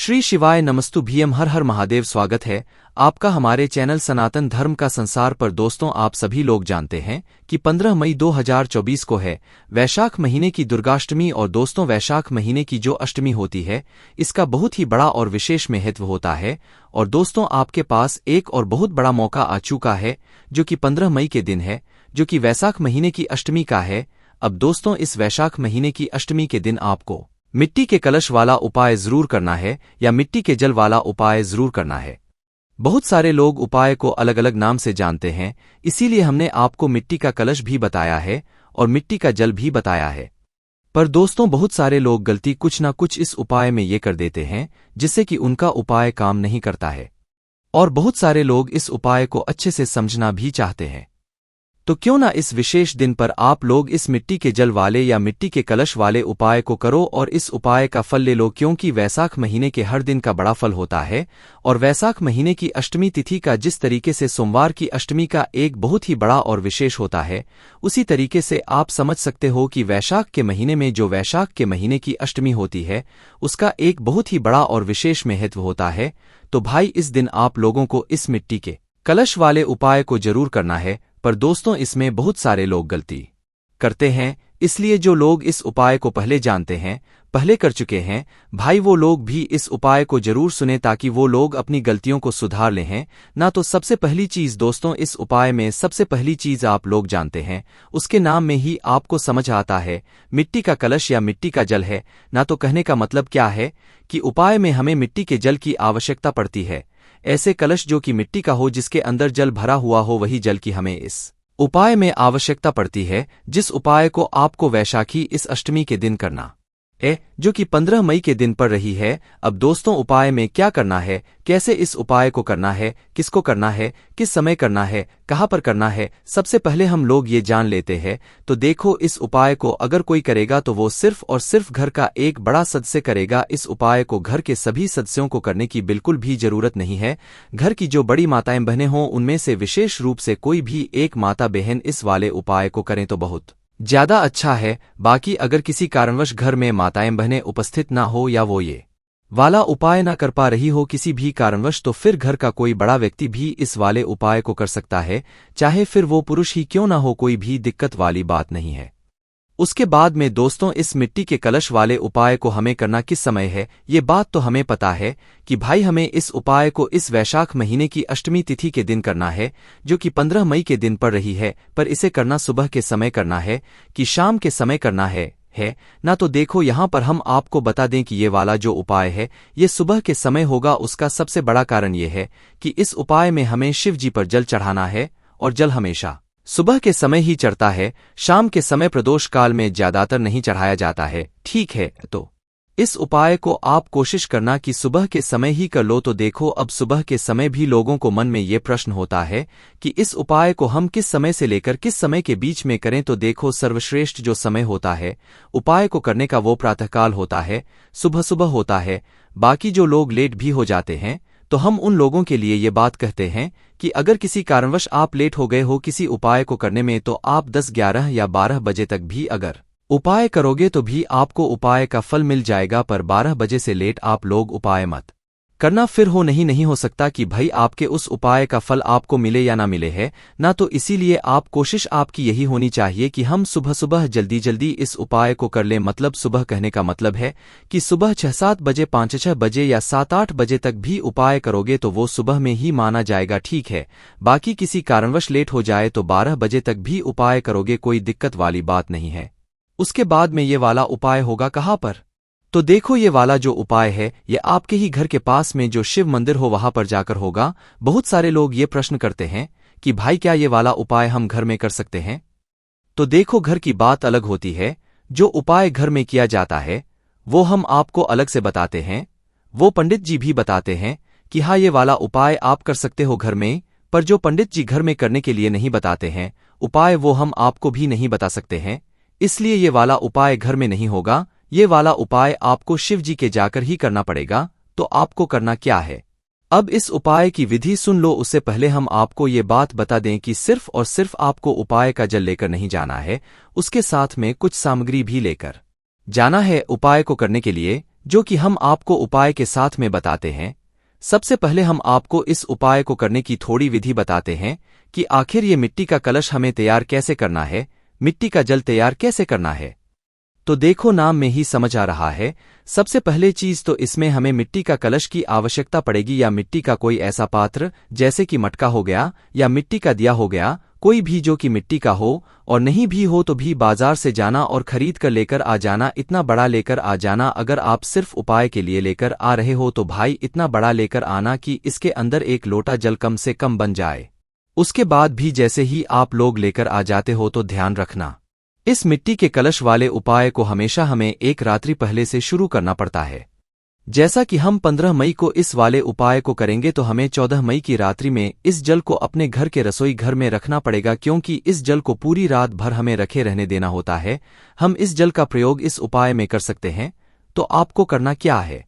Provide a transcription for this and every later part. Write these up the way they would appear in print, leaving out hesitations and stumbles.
श्री शिवाय नमस्तु भीम हर हर महादेव। स्वागत है आपका हमारे चैनल सनातन धर्म का संसार पर। दोस्तों, आप सभी लोग जानते हैं कि 15 मई 2024 को है वैशाख महीने की दुर्गाष्टमी। और दोस्तों, वैशाख महीने की जो अष्टमी होती है इसका बहुत ही बड़ा और विशेष महत्व होता है। और दोस्तों, आपके पास एक और बहुत बड़ा मौका आ चुका है जो कि 15 मई के दिन है, जो कि वैशाख महीने की अष्टमी का है। अब दोस्तों, इस वैशाख महीने की अष्टमी के दिन आपको मिट्टी के कलश वाला उपाय जरूर करना है या मिट्टी के जल वाला उपाय जरूर करना है। बहुत सारे लोग उपाय को अलग अलग नाम से जानते हैं, इसीलिए हमने आपको मिट्टी का कलश भी बताया है और मिट्टी का जल भी बताया है। पर दोस्तों, बहुत सारे लोग गलती कुछ ना कुछ इस उपाय में ये कर देते हैं जिससे कि उनका उपाय काम नहीं करता है। और बहुत सारे लोग इस उपाय को अच्छे से समझना भी चाहते हैं। तो क्यों ना इस विशेष दिन पर आप लोग इस मिट्टी के जल वाले या मिट्टी के कलश वाले उपाय को करो और इस उपाय का फल ले लो, क्योंकि वैशाख महीने के हर दिन का बड़ा फल होता है। और वैशाख महीने की अष्टमी तिथि का जिस तरीके से सोमवार की अष्टमी का एक बहुत ही बड़ा और विशेष होता है, उसी तरीके से आप समझ सकते हो कि वैशाख के महीने में जो वैशाख के महीने की अष्टमी होती है उसका एक बहुत ही बड़ा और विशेष महत्व होता है। तो भाई, इस दिन आप लोगों को इस मिट्टी के कलश वाले उपाय को जरूर करना है। पर दोस्तों, इसमें बहुत सारे लोग गलती करते हैं, इसलिए जो लोग इस उपाय को पहले जानते हैं, पहले कर चुके हैं, भाई वो लोग भी इस उपाय को जरूर सुने ताकि वो लोग अपनी गलतियों को सुधार लें हैं ना। तो सबसे पहली चीज दोस्तों, इस उपाय में सबसे पहली चीज आप लोग जानते हैं, उसके नाम में ही आपको समझ आता है, मिट्टी का कलश या मिट्टी का जल है ना। तो कहने का मतलब क्या है कि उपाय में हमें मिट्टी के जल की आवश्यकता पड़ती है। ऐसे कलश जो कि मिट्टी का हो, जिसके अंदर जल भरा हुआ हो, वही जल की हमें इस उपाय में आवश्यकता पड़ती है, जिस उपाय को आपको वैशाखी इस अष्टमी के दिन करना है, जो कि 15 मई के दिन पड़ रही है। अब दोस्तों, उपाय में क्या करना है, कैसे इस उपाय को करना है, किसको करना है, किस समय करना है, कहाँ पर करना है, सबसे पहले हम लोग ये जान लेते हैं। तो देखो, इस उपाय को अगर कोई करेगा तो वो सिर्फ और सिर्फ घर का एक बड़ा सदस्य करेगा। इस उपाय को घर के सभी सदस्यों को करने की बिल्कुल भी जरूरत नहीं है। घर की जो बड़ी माताएं बहनें हों, उनमें से विशेष रूप से कोई भी एक माता बहन इस वाले उपाय को करें तो बहुत ज्यादा अच्छा है। बाकी अगर किसी कारणवश घर में माताएं बहनें उपस्थित ना हो या वो ये वाला उपाय ना कर पा रही हो किसी भी कारणवश, तो फिर घर का कोई बड़ा व्यक्ति भी इस वाले उपाय को कर सकता है, चाहे फिर वो पुरुष ही क्यों ना हो, कोई भी दिक्कत वाली बात नहीं है। उसके बाद में दोस्तों, इस मिट्टी के कलश वाले उपाय को हमें करना किस समय है, ये बात तो हमें पता है कि भाई हमें इस उपाय को इस वैशाख महीने की अष्टमी तिथि के दिन करना है, जो कि 15 मई के दिन पड़ रही है। पर इसे करना सुबह के समय करना है कि शाम के समय करना है ना। तो देखो, यहाँ पर हम आपको बता दें कि ये वाला जो उपाय है ये सुबह के समय होगा। उसका सबसे बड़ा कारण ये है कि इस उपाय में हमें शिव जी पर जल चढ़ाना है, और जल हमेशा सुबह के समय ही चढ़ता है, शाम के समय प्रदोष काल में ज्यादातर नहीं चढ़ाया जाता है, ठीक है। तो इस उपाय को आप कोशिश करना कि सुबह के समय ही कर लो। तो देखो, अब सुबह के समय भी लोगों को मन में ये प्रश्न होता है कि इस उपाय को हम किस समय से लेकर किस समय के बीच में करें। तो देखो, सर्वश्रेष्ठ जो समय होता है उपाय को करने का वो प्रातःकाल होता है, सुबह सुबह होता है। बाकी जो लोग लेट भी हो जाते हैं, तो हम उन लोगों के लिए ये बात कहते हैं कि अगर किसी कारणवश आप लेट हो गए हो किसी उपाय को करने में, तो आप 10, 11 या 12 बजे तक भी अगर उपाय करोगे तो भी आपको उपाय का फल मिल जाएगा। पर 12 बजे से लेट आप लोग उपाय मत करना, फिर नहीं हो सकता कि भाई आपके उस उपाय का फल आपको मिले या ना मिले है ना। तो इसीलिए आप कोशिश आपकी यही होनी चाहिए कि हम सुबह सुबह जल्दी जल्दी इस उपाय को कर लें। मतलब सुबह कहने का मतलब है कि सुबह 6-7 बजे, 5-6 बजे या 7-8 बजे तक भी उपाय करोगे तो वो सुबह में ही माना जाएगा, ठीक है। बाकी किसी कारणवश लेट हो जाए तो 12 बजे तक भी उपाय करोगे, कोई दिक्कत वाली बात नहीं है। उसके बाद में ये वाला उपाय होगा कहाँ पर? तो देखो, ये वाला जो उपाय है ये आपके ही घर के पास में जो शिव मंदिर हो वहां पर जाकर होगा। बहुत सारे लोग ये प्रश्न करते हैं कि भाई क्या ये वाला उपाय हम घर में कर सकते हैं? तो देखो, घर की बात अलग होती है। जो उपाय घर में किया जाता है वो हम आपको अलग से बताते हैं। वो पंडित जी भी बताते हैं कि हाँ, ये वाला उपाय आप कर सकते हो घर में। पर जो पंडित जी घर में करने के लिए नहीं बताते हैं उपाय, वो हम आपको भी नहीं बता सकते हैं। इसलिए ये वाला उपाय घर में नहीं होगा। ये वाला उपाय आपको शिव जी के जाकर ही करना पड़ेगा। तो आपको करना क्या है, अब इस उपाय की विधि सुन लो। उससे पहले हम आपको ये बात बता दें कि सिर्फ और सिर्फ आपको उपाय का जल लेकर नहीं जाना है, उसके साथ में कुछ सामग्री भी लेकर जाना है उपाय को करने के लिए। जो कि हम आपको उपाय के साथ में बताते हैं। सबसे पहले हम आपको इस उपाय को करने की थोड़ी विधि बताते हैं कि आखिर ये मिट्टी का कलश हमें तैयार कैसे करना है, मिट्टी का जल तैयार कैसे करना है। तो देखो, नाम में ही समझ आ रहा है। सबसे पहले चीज तो इसमें हमें मिट्टी का कलश की आवश्यकता पड़ेगी, या मिट्टी का कोई ऐसा पात्र जैसे कि मटका हो गया या मिट्टी का दिया हो गया, कोई भी जो कि मिट्टी का हो। और नहीं भी हो तो भी बाजार से जाना और खरीद कर लेकर आ जाना, इतना बड़ा लेकर आ जाना। अगर आप सिर्फ उपाय के लिए लेकर आ रहे हो तो भाई इतना बड़ा लेकर आना कि इसके अंदर 1 लोटा जल कम से कम बन जाए। उसके बाद भी जैसे ही आप लोग लेकर आ जाते हो तो ध्यान रखना, इस मिट्टी के कलश वाले उपाय को हमेशा हमें 1 रात्रि पहले से शुरू करना पड़ता है। जैसा कि हम 15 मई को इस वाले उपाय को करेंगे तो हमें 14 मई की रात्रि में इस जल को अपने घर के रसोई घर में रखना पड़ेगा, क्योंकि इस जल को पूरी रात भर हमें रखे रहने देना होता है। हम इस जल का प्रयोग इस उपाय में कर सकते हैं। तो आपको करना क्या है,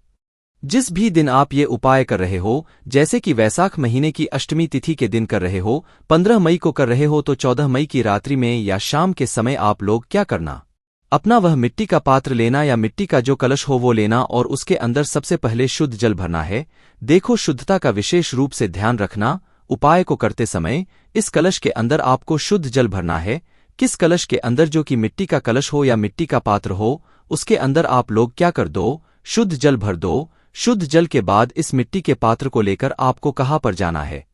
जिस भी दिन आप ये उपाय कर रहे हो, जैसे कि वैसाख महीने की अष्टमी तिथि के दिन कर रहे हो, 15 मई को कर रहे हो, तो 14 मई की रात्रि में या शाम के समय आप लोग क्या करना, अपना वह मिट्टी का पात्र लेना या मिट्टी का जो कलश हो वो लेना और उसके अंदर सबसे पहले शुद्ध जल भरना है। देखो, शुद्धता का विशेष रूप से ध्यान रखना। उपाय को करते समय इस कलश के अंदर आपको शुद्ध जल भरना है। किस कलश के अंदर, जो कि मिट्टी का कलश हो या मिट्टी का पात्र हो, उसके अंदर आप लोग क्या कर दो, शुद्ध जल भर दो। शुद्ध जल के बाद इस मिट्टी के पात्र को लेकर आपको कहाँ पर जाना है,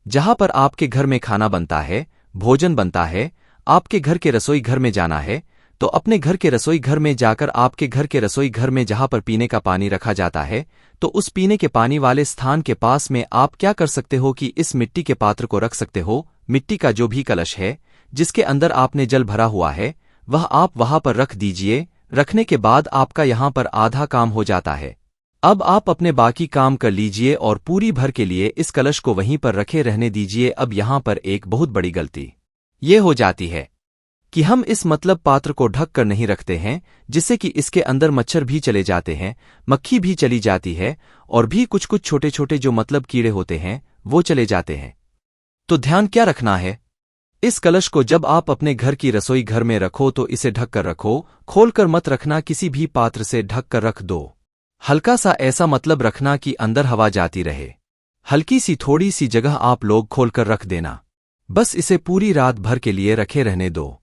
जहां पर आपके घर में खाना बनता है, भोजन बनता है, आपके घर के रसोई घर में जाना है। तो अपने घर के रसोई घर में जाकर आपके घर के रसोई घर में जहां पर पीने का पानी रखा जाता है, तो उस पीने के पानी वाले स्थान के पास में आप क्या कर सकते हो कि इस मिट्टी के पात्र को रख सकते हो। मिट्टी का जो भी कलश है जिसके अंदर आपने जल भरा हुआ है वह आप वहां पर रख दीजिए। रखने के बाद आपका यहां पर आधा काम हो जाता है। अब आप अपने बाकी काम कर लीजिए और पूरी भर के लिए इस कलश को वहीं पर रखे रहने दीजिए। अब यहां पर एक बहुत बड़ी गलती ये हो जाती है कि हम इस मतलब पात्र को ढक कर नहीं रखते हैं, जिससे कि इसके अंदर मच्छर भी चले जाते हैं, मक्खी भी चली जाती है और भी कुछ कुछ छोटे छोटे जो मतलब कीड़े होते हैं वो चले जाते हैं। तो ध्यान क्या रखना है, इस कलश को जब आप अपने घर की रसोई घर में रखो तो इसे ढक कर रखो, खोलकर मत रखना, किसी भी पात्र से ढक कर रख दो। हल्का सा ऐसा मतलब रखना कि अंदर हवा जाती रहे। हल्की सी थोड़ी सी जगह आप लोग खोलकर रख देना। बस इसे पूरी रात भर के लिए रखे रहने दो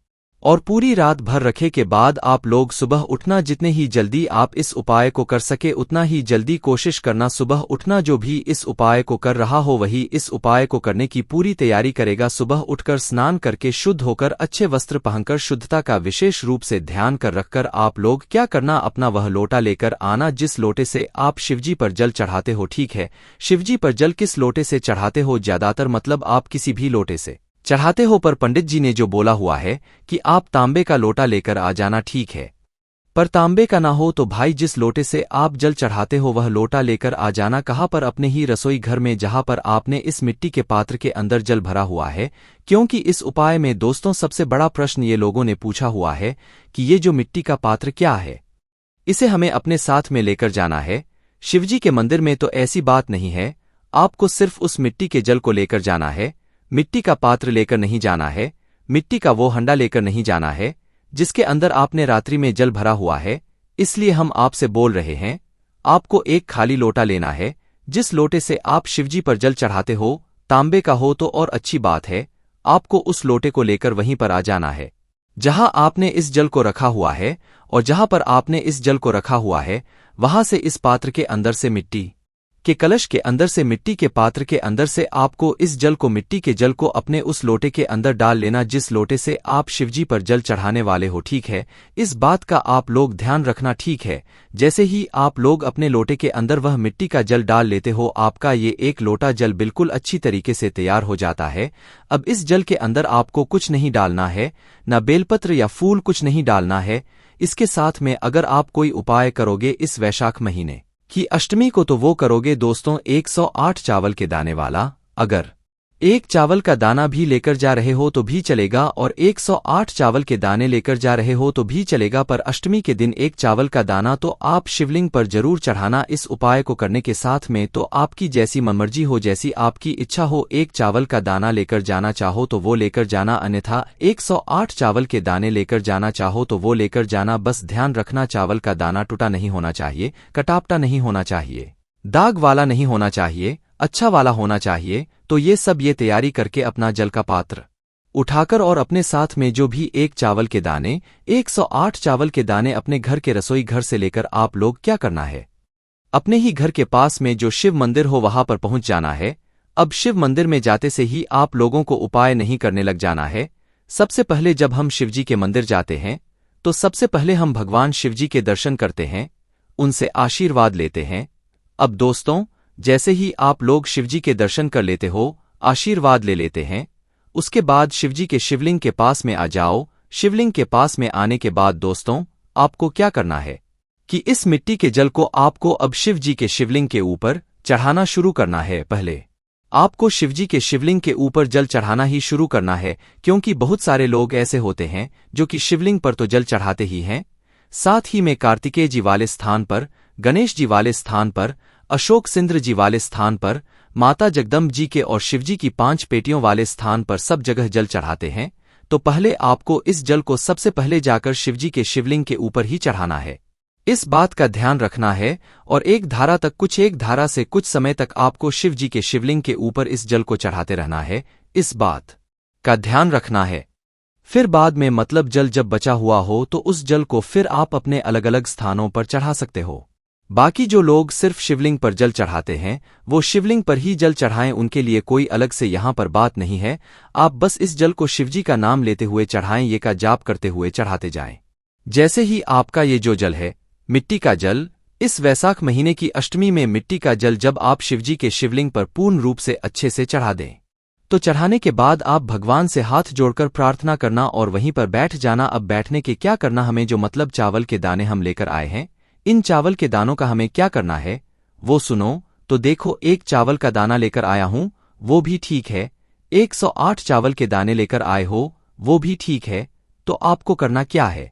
और पूरी रात भर रखे के बाद आप लोग सुबह उठना। जितने ही जल्दी आप इस उपाय को कर सके उतना ही जल्दी कोशिश करना सुबह उठना। जो भी इस उपाय को कर रहा हो वही इस उपाय को करने की पूरी तैयारी करेगा। सुबह उठकर स्नान करके शुद्ध होकर अच्छे वस्त्र पहनकर शुद्धता का विशेष रूप से ध्यान कर रखकर आप लोग क्या करना, अपना वह लोटा लेकर आना जिस लोटे से आप शिवजी पर जल चढ़ाते हो। ठीक है, शिवजी पर जल किस लोटे से चढ़ाते हो, ज्यादातर मतलब आप किसी भी लोटे से चढ़ाते हो, पर पंडित जी ने जो बोला हुआ है कि आप तांबे का लोटा लेकर आ जाना। ठीक है, पर तांबे का ना हो तो भाई जिस लोटे से आप जल चढ़ाते हो वह लोटा लेकर आ जाना। कहाँ पर, अपने ही रसोई घर में जहां पर आपने इस मिट्टी के पात्र के अंदर जल भरा हुआ है। क्योंकि इस उपाय में दोस्तों सबसे बड़ा प्रश्न ये लोगों ने पूछा हुआ है कि ये जो मिट्टी का पात्र क्या है, इसे हमें अपने साथ में लेकर जाना है। शिवजी के मंदिर में तो ऐसी बात नहीं है, आपको सिर्फ उस मिट्टी के जल को लेकर जाना है। मिट्टी का पात्र लेकर नहीं जाना है, मिट्टी का वो हंडा लेकर नहीं जाना है जिसके अंदर आपने रात्रि में जल भरा हुआ है। इसलिए हम आपसे बोल रहे हैं, आपको एक खाली लोटा लेना है जिस लोटे से आप शिवजी पर जल चढ़ाते हो। तांबे का हो तो और अच्छी बात है, आपको उस लोटे को लेकर वहीं पर आ जाना है जहां आपने इस जल को रखा हुआ है। और जहां पर आपने इस जल को रखा हुआ है वहां से इस पात्र के अंदर से मिट्टी के कलश के अंदर से मिट्टी के पात्र के अंदर से आपको इस जल को, मिट्टी के जल को अपने उस लोटे के अंदर डाल लेना जिस लोटे से आप शिवजी पर जल चढ़ाने वाले हो। ठीक है, इस बात का आप लोग ध्यान रखना। ठीक है, जैसे ही आप लोग अपने लोटे के अंदर वह मिट्टी का जल डाल लेते हो, आपका ये 1 लोटा जल बिल्कुल अच्छी तरीके से तैयार हो जाता है। अब इस जल के अंदर आपको कुछ नहीं डालना है, न बेलपत्र या फूल, कुछ नहीं डालना है। इसके साथ में अगर आप कोई उपाय करोगे इस वैशाख महीने की अष्टमी को तो वो करोगे दोस्तों 108 चावल के दाने वाला। अगर एक चावल का दाना भी लेकर जा रहे हो तो भी चलेगा और 108 चावल के दाने लेकर जा रहे हो तो भी चलेगा, पर अष्टमी के दिन एक चावल का दाना तो आप शिवलिंग पर जरूर चढ़ाना। इस उपाय को करने के साथ में तो आपकी जैसी मनमर्जी हो, जैसी आपकी इच्छा हो, एक चावल का दाना लेकर जाना चाहो तो वो लेकर जाना, अन्यथा 108 चावल के दाने लेकर जाना चाहो तो वो लेकर जाना। बस ध्यान रखना चावल का दाना टूटा नहीं होना चाहिए, कटापटा नहीं होना चाहिए, दाग वाला नहीं होना चाहिए, अच्छा वाला होना चाहिए। तो ये सब ये तैयारी करके अपना जल का पात्र उठाकर और अपने साथ में जो भी एक चावल के दाने 108 चावल के दाने अपने घर के रसोई घर से लेकर आप लोग क्या करना है, अपने ही घर के पास में जो शिव मंदिर हो वहां पर पहुंच जाना है। अब शिव मंदिर में जाते से ही आप लोगों को उपाय नहीं करने लग जाना है। सबसे पहले जब हम शिवजी के मंदिर जाते हैं तो सबसे पहले हम भगवान शिवजी के दर्शन करते हैं, उनसे आशीर्वाद लेते हैं। अब दोस्तों, जैसे ही आप लोग शिवजी के दर्शन कर लेते हो, आशीर्वाद ले लेते हैं, उसके बाद शिवजी के शिवलिंग के पास में आ जाओ। शिवलिंग के पास में आने के बाद दोस्तों आपको क्या करना है कि इस मिट्टी के जल को आपको अब शिवजी के शिवलिंग के ऊपर चढ़ाना शुरू करना है। पहले आपको शिवजी के शिवलिंग के ऊपर जल चढ़ाना ही शुरू करना है, क्योंकि बहुत सारे लोग ऐसे होते हैं जो कि शिवलिंग पर तो जल चढ़ाते ही हैं, साथ ही में कार्तिकेय जी वाले स्थान पर, गणेश जी वाले स्थान पर, अशोक सिंद्र जी वाले स्थान पर, माता जगदम्ब जी के और शिवजी की 5 पेटियों वाले स्थान पर सब जगह जल चढ़ाते हैं। तो पहले आपको इस जल को सबसे पहले जाकर शिवजी के शिवलिंग के ऊपर ही चढ़ाना है। इस बात का ध्यान रखना है और एक धारा से कुछ समय तक आपको शिवजी के शिवलिंग के ऊपर इस जल को चढ़ाते रहना है। इस बात का ध्यान रखना है। फिर बाद में मतलब जल जब बचा हुआ हो तो उस जल को फिर आप अपने अलग अलग स्थानों पर चढ़ा सकते हो। बाकी जो लोग सिर्फ शिवलिंग पर जल चढ़ाते हैं वो शिवलिंग पर ही जल चढ़ाएं, उनके लिए कोई अलग से यहाँ पर बात नहीं है। आप बस इस जल को शिवजी का नाम लेते हुए चढ़ाएं, ये का जाप करते हुए चढ़ाते जाएं। जैसे ही आपका ये जो जल है मिट्टी का जल, इस वैशाख महीने की अष्टमी में मिट्टी का जल जब आप शिवजी के शिवलिंग पर पूर्ण रूप से अच्छे से चढ़ा दें तो चढ़ाने के बाद आप भगवान से हाथ जोड़कर प्रार्थना करना और वहीं पर बैठ जाना। अब बैठने के क्या करना, हमें जो मतलब चावल के दाने हम लेकर आए हैं, इन चावल के दानों का हमें क्या करना है वो सुनो। तो देखो, एक चावल का दाना लेकर आया हूं वो भी ठीक है, 108 चावल के दाने लेकर आए हो वो भी ठीक है। तो आपको करना क्या है,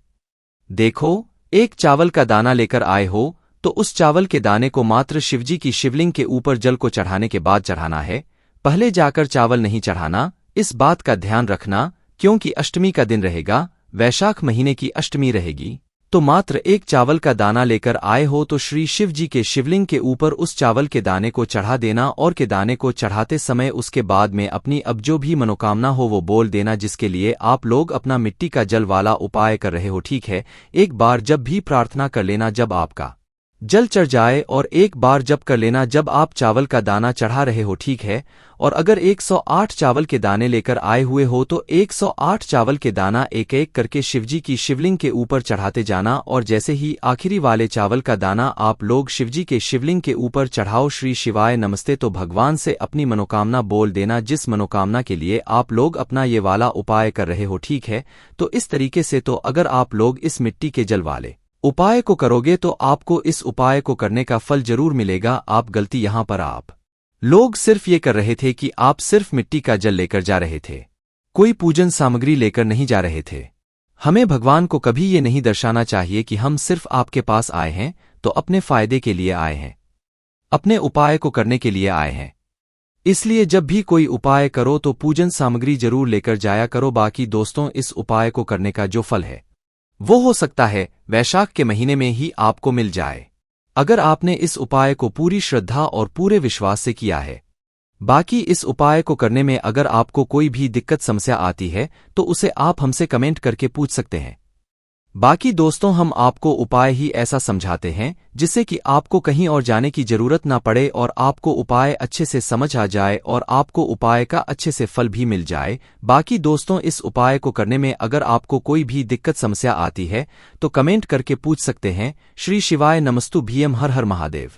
देखो, एक चावल का दाना लेकर आए हो तो उस चावल के दाने को मात्र शिवजी की शिवलिंग के ऊपर जल को चढ़ाने के बाद चढ़ाना है, पहले जाकर चावल नहीं चढ़ाना। इस बात का ध्यान रखना, क्योंकि अष्टमी का दिन रहेगा, वैशाख महीने की अष्टमी रहेगी। तो मात्र एक चावल का दाना लेकर आए हो तो श्री शिव जी के शिवलिंग के ऊपर उस चावल के दाने को चढ़ा देना और के दाने को चढ़ाते समय उसके बाद में अपनी अब जो भी मनोकामना हो वो बोल देना, जिसके लिए आप लोग अपना मिट्टी का जल वाला उपाय कर रहे हो। ठीक है, एक बार जब भी प्रार्थना कर लेना जब आपका जल चढ़ जाए, और एक बार जब कर लेना जब आप चावल का दाना चढ़ा रहे हो। ठीक है, और अगर 108 चावल के दाने लेकर आए हुए हो तो 108 चावल के दाना एक एक करके शिवजी की शिवलिंग के ऊपर चढ़ाते जाना, और जैसे ही आखिरी वाले चावल का दाना आप लोग शिवजी के शिवलिंग के ऊपर चढ़ाओ श्री शिवाय नमस्ते, तो भगवान से अपनी मनोकामना बोल देना, जिस मनोकामना के लिए आप लोग अपना ये वाला उपाय कर रहे हो। ठीक है, तो इस तरीके से तो अगर आप लोग इस मिट्टी के जल वाले उपाय को करोगे तो आपको इस उपाय को करने का फल जरूर मिलेगा। आप गलती यहाँ पर आप लोग सिर्फ ये कर रहे थे कि आप सिर्फ मिट्टी का जल लेकर जा रहे थे, कोई पूजन सामग्री लेकर नहीं जा रहे थे। हमें भगवान को कभी ये नहीं दर्शाना चाहिए कि हम सिर्फ आपके पास आए हैं तो अपने फायदे के लिए आए हैं, अपने उपाय को करने के लिए आए हैं। इसलिए जब भी कोई उपाय करो तो पूजन सामग्री जरूर लेकर जाया करो। बाकी दोस्तों, इस उपाय को करने का जो फल है वो हो सकता है वैशाख के महीने में ही आपको मिल जाए, अगर आपने इस उपाय को पूरी श्रद्धा और पूरे विश्वास से किया है। बाकी इस उपाय को करने में अगर आपको कोई भी दिक्कत समस्या आती है तो उसे आप हमसे कमेंट करके पूछ सकते हैं। बाकी दोस्तों, हम आपको उपाय ही ऐसा समझाते हैं जिससे कि आपको कहीं और जाने की जरूरत ना पड़े और आपको उपाय अच्छे से समझ आ जाए और आपको उपाय का अच्छे से फल भी मिल जाए। बाकी दोस्तों, इस उपाय को करने में अगर आपको कोई भी दिक्कत समस्या आती है तो कमेंट करके पूछ सकते हैं। श्री शिवाय नमस्तु भीम, हर हर महादेव।